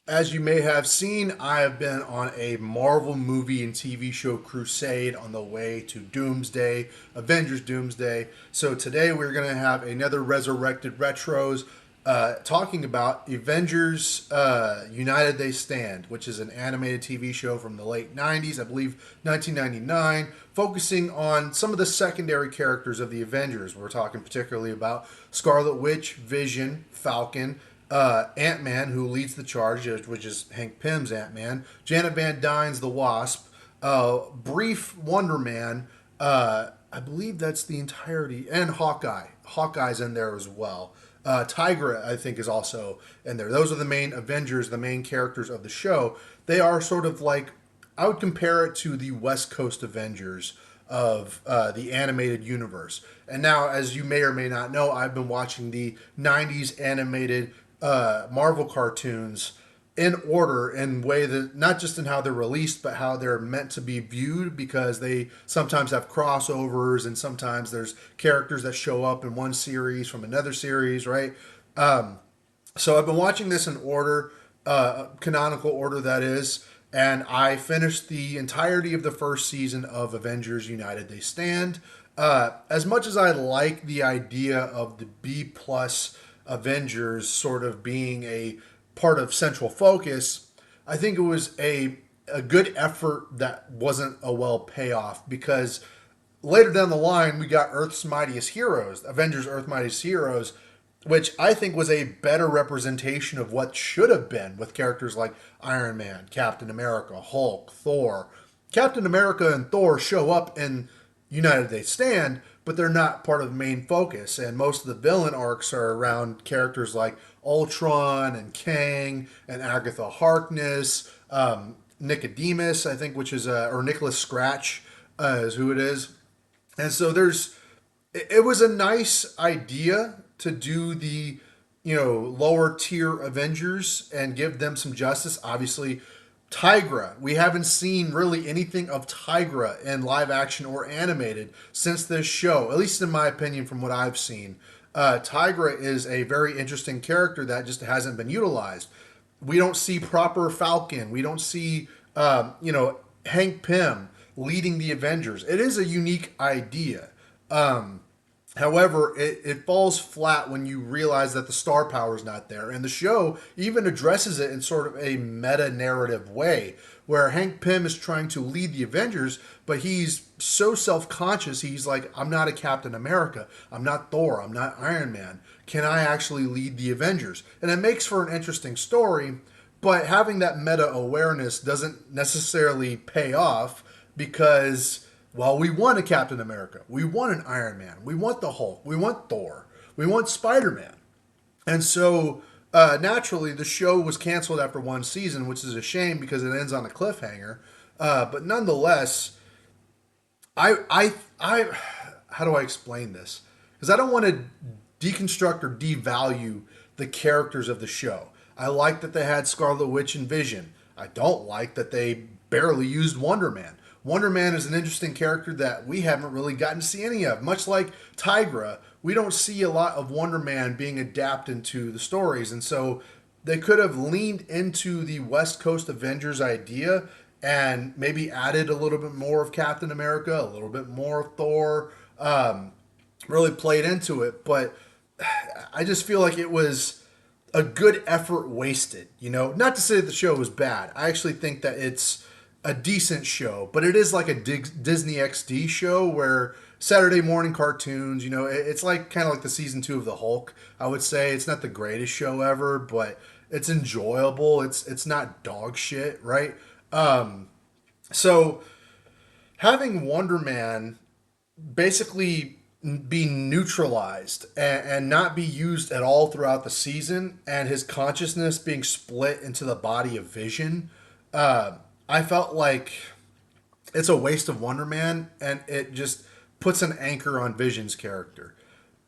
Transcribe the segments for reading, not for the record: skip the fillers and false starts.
As you may have seen, I have been on a Marvel movie and TV show crusade on the way to Doomsday, Avengers Doomsday. So today we're going to have another Resurrected Retros talking about Avengers United They Stand, which is an animated TV show from the late 90s, I believe 1999, focusing on some of the secondary characters of the Avengers. We're talking particularly about Scarlet Witch, Vision, Falcon, Ant Man, who leads the charge, which is Hank Pym's Ant Man, Janet Van Dyne's the Wasp, Brief Wonder Man. I believe that's the entirety, and Hawkeye. Hawkeye's in there as well. Tigra, I think, is also in there. Those are the main Avengers, the main characters of the show. They are sort of like, I would compare it to the West Coast Avengers of the animated universe. And now, as you may or may not know, I've been watching the 90s animated Marvel cartoons in order, in way that not just in how they're released, but how they're meant to be viewed, because they sometimes have crossovers and sometimes there's characters that show up in one series from another series, right? So I've been watching this in order, canonical order that is, and I finished the entirety of the first season of Avengers United They Stand. As much as I like the idea of the B plus Avengers sort of being a part of Central Focus, I think it was a good effort that wasn't a well payoff, because later down the line we got Earth's Mightiest Heroes, Avengers Earth's Mightiest Heroes, which I think was a better representation of what should have been, with characters like Iron Man, Captain America, Hulk, Thor. Captain America and Thor show up in United They Stand, but they're not part of the main focus. And most of the villain arcs are around characters like Ultron and Kang and Agatha Harkness, Nicodemus, I think, which is or Nicholas Scratch is who it is. And so it was a nice idea to do the lower tier Avengers and give them some justice. Obviously, Tigra, we haven't seen really anything of Tigra in live action or animated since this show, at least in my opinion, from what I've seen. Tigra is a very interesting character that just hasn't been utilized. We don't see proper Falcon. We don't see, Hank Pym leading the Avengers. It is a unique idea. However, it falls flat when you realize that the star power is not there. And the show even addresses it in sort of a meta narrative way, where Hank Pym is trying to lead the Avengers, but he's so self conscious. He's like, I'm not a Captain America. I'm not Thor. I'm not Iron Man. Can I actually lead the Avengers? And it makes for an interesting story, but having that meta awareness doesn't necessarily pay off, because, well, we want a Captain America. We want an Iron Man. We want the Hulk. We want Thor. We want Spider Man. And so, naturally, the show was canceled after one season, which is a shame because it ends on a cliffhanger. But nonetheless, I, how do I explain this? Because I don't want to deconstruct or devalue the characters of the show. I like that they had Scarlet Witch and Vision. I don't like that they barely used Wonder Man. Wonder Man is an interesting character that we haven't really gotten to see any of. Much like Tigra, we don't see a lot of Wonder Man being adapted into the stories. And so they could have leaned into the West Coast Avengers idea and maybe added a little bit more of Captain America, a little bit more of Thor, really played into it. But I just feel like it was a good effort wasted. Not to say that the show was bad. I actually think that it's a decent show, but it is like a Disney XD show where Saturday morning cartoons, it's like kind of like the season 2 of the Hulk. I would say it's not the greatest show ever, but it's enjoyable. It's not dog shit, right? So having Wonder Man basically be neutralized and not be used at all throughout the season, and his consciousness being split into the body of Vision, I felt like it's a waste of Wonder Man, and it just puts an anchor on Vision's character.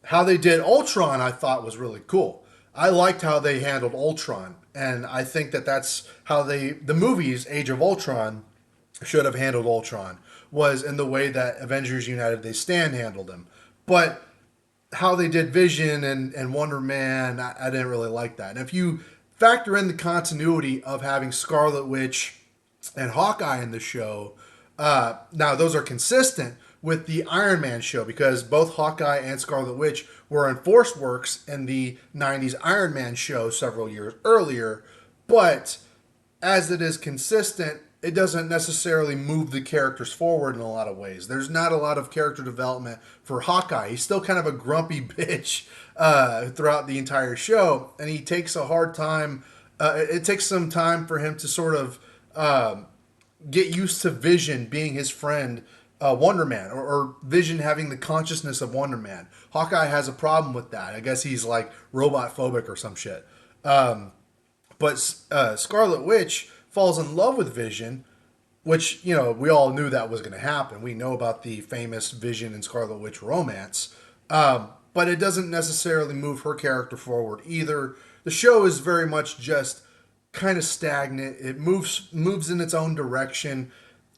How they did Ultron, I thought, was really cool. I liked how they handled Ultron, and I think that that's how the movies Age of Ultron should have handled Ultron, was in the way that Avengers United They Stand handled him. But how they did Vision and Wonder Man, I didn't really like that. And if you factor in the continuity of having Scarlet Witch and Hawkeye in the show, now those are consistent with the Iron Man show because both Hawkeye and Scarlet Witch were in Force Works in the 90s Iron Man show several years earlier. But as it is consistent, it doesn't necessarily move the characters forward in a lot of ways. There's not a lot of character development for Hawkeye. He's still kind of a grumpy bitch throughout the entire show, and he takes a hard time. It takes some time for him to sort of get used to Vision being his friend, Wonder Man, or Vision having the consciousness of Wonder Man. Hawkeye has a problem with that. I guess he's like robot phobic or some shit. But Scarlet Witch falls in love with Vision, which, you know, we all knew that was going to happen. We know about the famous Vision and Scarlet Witch romance. But it doesn't necessarily move her character forward either. The show is very much just kind of stagnant. It moves in its own direction.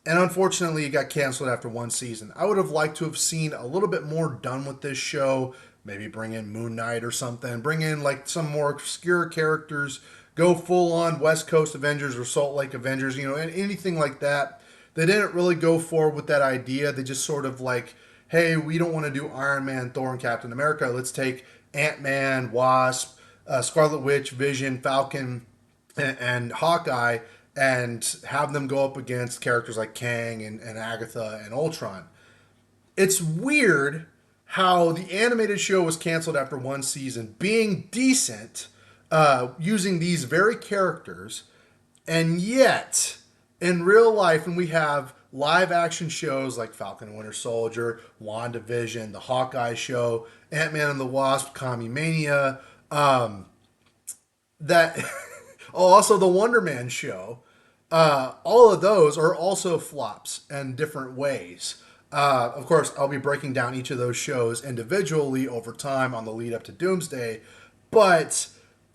And unfortunately, it got canceled after one season. I would have liked to have seen a little bit more done with this show. Maybe bring in Moon Knight or something. Bring in like some more obscure characters. Go full on West Coast Avengers or Salt Lake Avengers, you know, anything like that. They didn't really go forward with that idea. They just sort of like, hey, we don't want to do Iron Man, Thor, and Captain America. Let's take Ant-Man, Wasp, Scarlet Witch, Vision, Falcon, and Hawkeye and have them go up against characters like Kang and Agatha and Ultron. It's weird how the animated show was canceled after one season, being decent, using these very characters, and yet in real life, when we have live action shows like Falcon and Winter Soldier, WandaVision, the Hawkeye show, Ant-Man and the Wasp, Commie Mania, that also the Wonder Man show, all of those are also flops in different ways. Of course, I'll be breaking down each of those shows individually over time on the lead up to Doomsday, but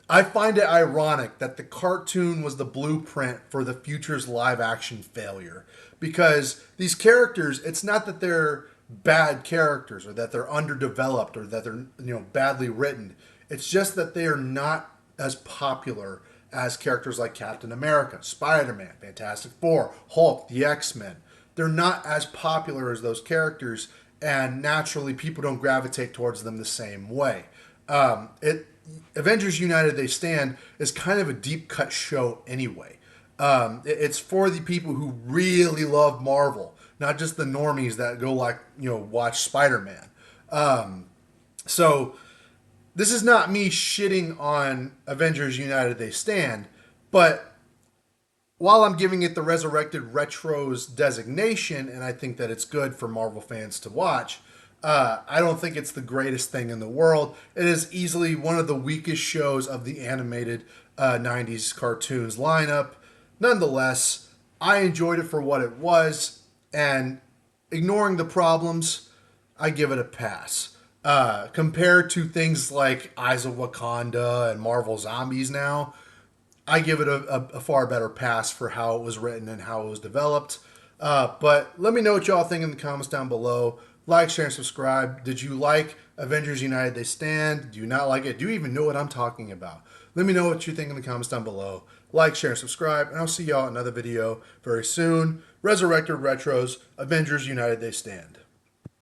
I find it ironic that the cartoon was the blueprint for the future's live action failure. Because these characters, it's not that they're bad characters or that they're underdeveloped or that they're, you know, badly written. It's just that they are not as popular as characters like Captain America, Spider-Man, Fantastic Four, Hulk, the X-Men. They're not as popular as those characters, and naturally people don't gravitate towards them the same way. Avengers United They Stand is kind of a deep cut show anyway. It's for the people who really love Marvel, not just the normies that go like, you know, watch Spider-Man. So this is not me shitting on Avengers United They Stand, but while I'm giving it the Resurrected Retros designation, and I think that it's good for Marvel fans to watch, I don't think it's the greatest thing in the world. It is easily one of the weakest shows of the animated 90s cartoons lineup. Nonetheless, I enjoyed it for what it was, and ignoring the problems, I give it a pass. Compared to things like Eyes of Wakanda and Marvel Zombies now, I give it a far better pass for how it was written and how it was developed. But let me know what y'all think in the comments down below. Like, share, and subscribe. Did you like Avengers United They Stand? Do you not like it? Do you even know what I'm talking about? Let me know what you think in the comments down below. Like, share, and subscribe, and I'll see y'all in another video very soon. Resurrected Retros, Avengers United They Stand.